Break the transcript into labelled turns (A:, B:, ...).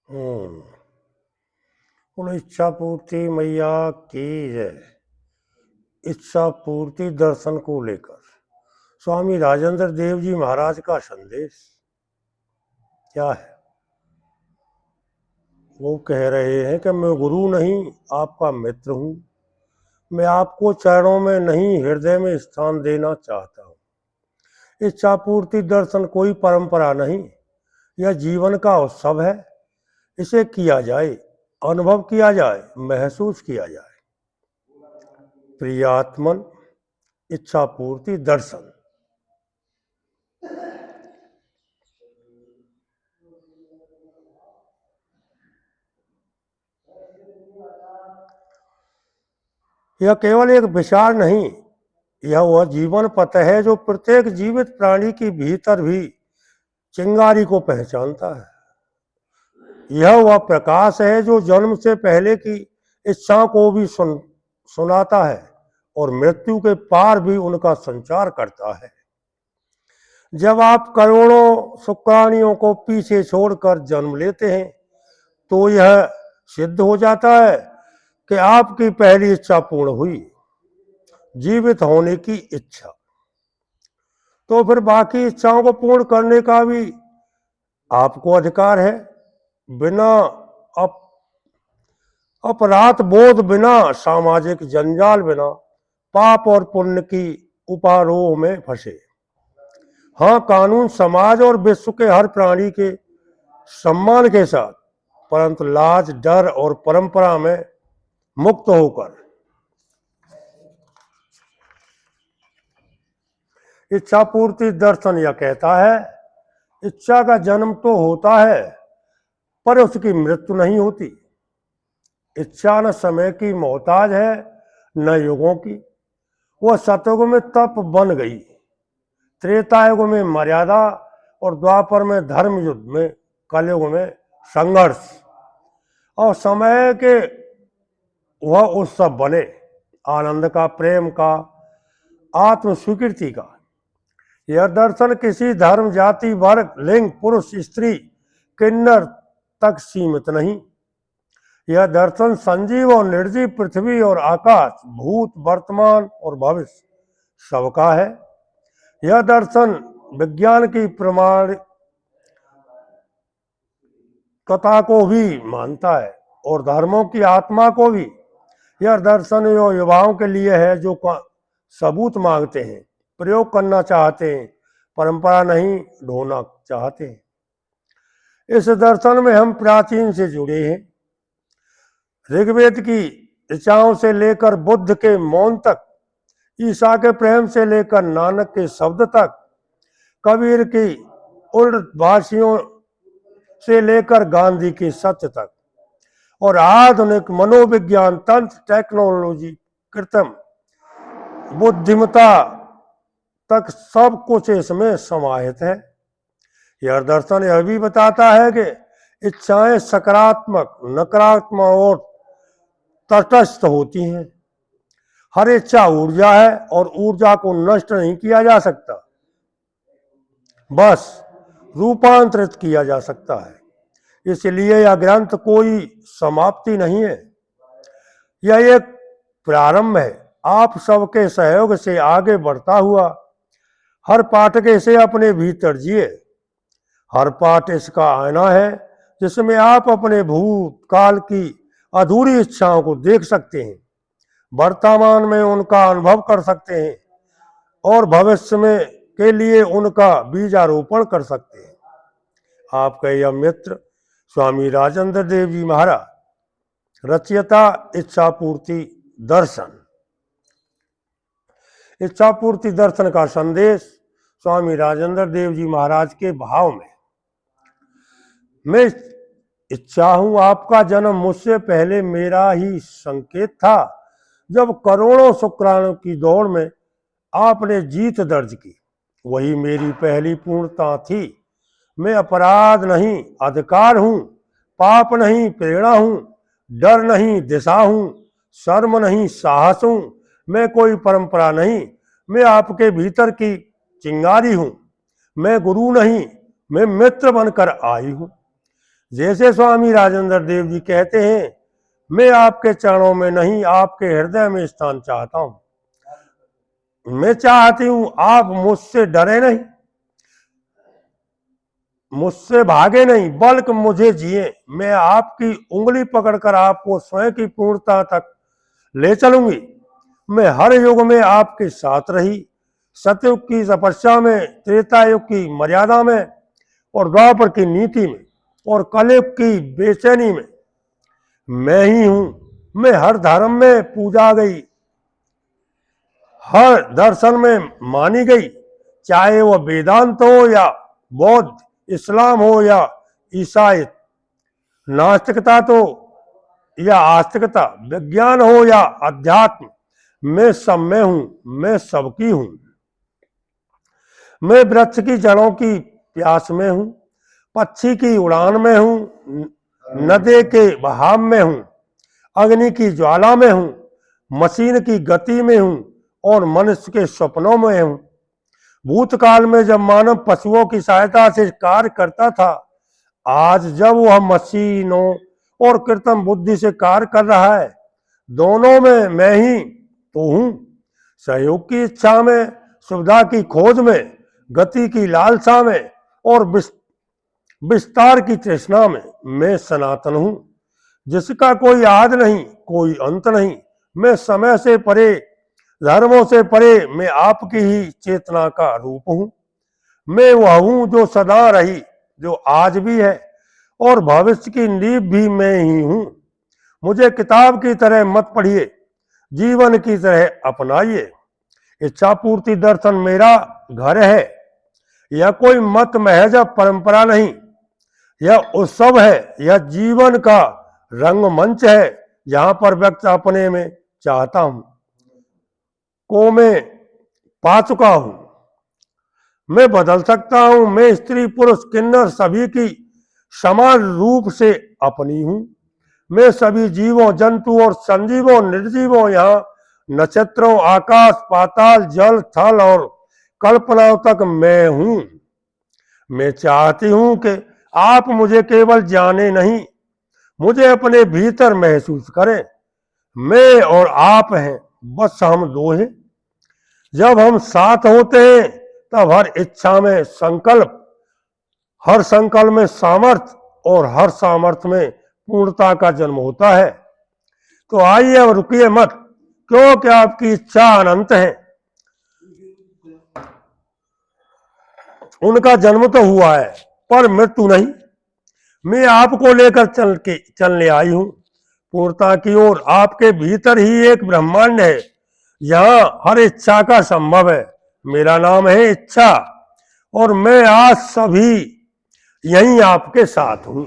A: हम्म। बोलो इच्छा पूर्ति मैया की जय। इच्छा पूर्ति दर्शन को लेकर स्वामी राजेंद्र देव जी महाराज का संदेश क्या है? वो कह रहे हैं कि मैं गुरु नहीं, आपका मित्र हूं। मैं आपको चरणों में नहीं, हृदय में स्थान देना चाहता हूं। इच्छा पूर्ति दर्शन कोई परंपरा नहीं, यह जीवन का उत्सव है। इसे किया जाए, अनुभव किया जाए, महसूस किया जाए। प्रियात्मन, इच्छा पूर्ति दर्शन। यह केवल एक विचार नहीं, यह वह जीवन पथ है जो प्रत्येक जीवित प्राणी के भीतर भी चिंगारी को पहचानता है। यह वह प्रकाश है जो जन्म से पहले की इच्छाओं को भी सुनाता है और मृत्यु के पार भी उनका संचार करता है। जब आप करोड़ों शुक्राणुओं को पीछे छोड़कर जन्म लेते हैं तो यह सिद्ध हो जाता है कि आपकी पहली इच्छा पूर्ण हुई, जीवित होने की इच्छा। तो फिर बाकी इच्छाओं को पूर्ण करने का भी आपको अधिकार है। बिना अपराध बोध, बिना सामाजिक जंजाल, बिना पाप और पुण्य की उपारोह में फंसे। हाँ, कानून समाज और विश्व के हर प्राणी के सम्मान के साथ, परंतु लाज, डर और परंपरा में मुक्त होकर। इच्छा पूर्ति दर्शन यह कहता है, इच्छा का जन्म तो होता है पर उसकी मृत्यु नहीं होती। इच्छा न समय की मोहताज है, न युगों की। वह सतयुग में तप बन गई, त्रेता युग में मर्यादा और द्वापर में धर्म युद्ध में, कलयुग में संघर्ष। और समय के वह उत्सव बने, आनंद का, प्रेम का, आत्म स्वीकृति का। यह दर्शन किसी धर्म, जाति, वर्ग, लिंग, पुरुष, स्त्री, किन्नर तक सीमित नहीं। यह दर्शन संजीव और निर्जीव, पृथ्वी और आकाश, भूत, वर्तमान और भविष्य सबका है। यह दर्शन विज्ञान की प्रमाणिकता को भी मानता है और धर्मों की आत्मा को भी। यह दर्शन युवाओं के लिए है जो सबूत मांगते हैं, प्रयोग करना चाहते हैं, परंपरा नहीं ढोना चाहते हैं। इस दर्शन में हम प्राचीन से जुड़े हैं। ऋग्वेद की ऋचाओं से लेकर बुद्ध के मौन तक, ईसा के प्रेम से लेकर नानक के शब्द तक, कबीर की उर्दवासियों से लेकर गांधी के सत्य तक, और आधुनिक मनोविज्ञान, तंत्र, टेक्नोलॉजी, कृत्रिम बुद्धिमत्ता तक, सब कुछ इसमें समाहित है। यह दर्शन यह भी बताता है कि इच्छाएं सकारात्मक, नकारात्मक और तटस्थ होती हैं। हर इच्छा ऊर्जा है और ऊर्जा को नष्ट नहीं किया जा सकता, बस रूपांतरित किया जा सकता है। इसलिए यह ग्रंथ कोई समाप्ति नहीं है, यह एक प्रारंभ है, आप सबके सहयोग से आगे बढ़ता हुआ। हर पाठक इसे अपने भीतर जिए। हर पाठ इसका आईना है जिसमें आप अपने भूतकाल की अधूरी इच्छाओं को देख सकते हैं, वर्तमान में उनका अनुभव कर सकते हैं और भविष्य में के लिए उनका बीजारोपण कर सकते हैं। आपका यह मित्र स्वामी राजेंद्र देव जी महाराज, रचयिता इच्छा पूर्ति दर्शन। इच्छा पूर्ति दर्शन का संदेश स्वामी राजेंद्र देव जी महाराज के भाव में। मैं इच्छा हूं, आपका जन्म मुझसे पहले मेरा ही संकेत था। जब करोड़ों शुक्राणु की दौड़ में आपने जीत दर्ज की, वही मेरी पहली पूर्णता थी। मैं अपराध नहीं अधिकार हूं, पाप नहीं प्रेरणा हूं, डर नहीं दिशा हूं, शर्म नहीं साहस हूं। मैं कोई परंपरा नहीं, मैं आपके भीतर की चिंगारी हूं। मैं गुरु नहीं, मैं मित्र बनकर आई हूं। जैसे स्वामी राजेंद्र देव जी कहते हैं, मैं आपके चरणों में नहीं आपके हृदय में स्थान चाहता हूं। मैं चाहती हूं आप मुझसे डरे नहीं, मुझसे भागे नहीं, बल्कि मुझे जिए। मैं आपकी उंगली पकड़कर आपको स्वयं की पूर्णता तक ले चलूंगी। मैं हर युग में आपके साथ रही, सतयुग की तपस्या में, त्रेता युग की मर्यादा में, और द्वापर की नीति में, और कलयुग की बेचैनी में। मैं ही हूं। मैं हर धर्म में पूजा गई, हर दर्शन में मानी गई, चाहे वह वेदांत हो या बौद्ध, इस्लाम हो या ईसाई, नास्तिकता तो या आस्तिकता, विज्ञान हो या अध्यात्म, मैं सब में हूं, मैं सबकी हूं। मैं वृक्ष की जड़ों की प्यास में हूं, पक्षी की उड़ान में हूं, नदी के बहाव में हूं, अग्नि की ज्वाला में हूं, मशीन की गति में हूं, और मनुष्य के सपनों में हूं। भूतकाल में जब मानव पशुओं की सहायता से कार्य करता था, आज जब वह मशीनों और कृत्रिम बुद्धि से कार्य कर रहा है, दोनों में मैं ही तो हूं। सहयोग की इच्छा में, सुविधा की खोज में, गति की लालसा में, और विस्तार की तृष्णा में मैं सनातन हूं, जिसका कोई आदि नहीं, कोई अंत नहीं। मैं समय से परे, धर्मों से परे, मैं आपकी ही चेतना का रूप हूं। मैं वह हूं जो सदा रही, जो आज भी है, और भविष्य की नींव भी मैं ही हूं। मुझे किताब की तरह मत पढ़िए, जीवन की तरह अपनाइए। इच्छा पूर्ति दर्शन मेरा घर है। यह कोई मत महज परंपरा नहीं, यह उत्सव है, यह जीवन का रंगमंच है, जहां पर व्यक्ति अपने में चाहता हूं को मैं पा चुका हूं। मैं बदल सकता हूं। मैं स्त्री पुरुष किन्नर सभी की समान रूप से अपनी हूं। मैं सभी जीवों, जंतु और संजीवों, निर्जीवों, यहाँ नक्षत्रों, आकाश, पाताल, जल, थल और कल्पनाओं तक मैं हूं। मैं चाहती हूं कि आप मुझे केवल जाने नहीं, मुझे अपने भीतर महसूस करें। मैं और आप हैं, बस हम दो हैं। जब हम साथ होते हैं, तब हर इच्छा में संकल्प, हर संकल्प में सामर्थ्य, और हर सामर्थ्य में पूर्णता का जन्म होता है। तो आइए अब रुकिए मत, क्योंकि आपकी इच्छा अनंत है। उनका जन्म तो हुआ है, पर मृत्यु नहीं। मैं आपको लेकर चलने आई हूं पूर्णता की ओर। आपके भीतर ही एक ब्रह्मांड है, यहाँ हर इच्छा का संभव है। मेरा नाम है इच्छा, और मैं आज सभी यहीं आपके साथ हूं।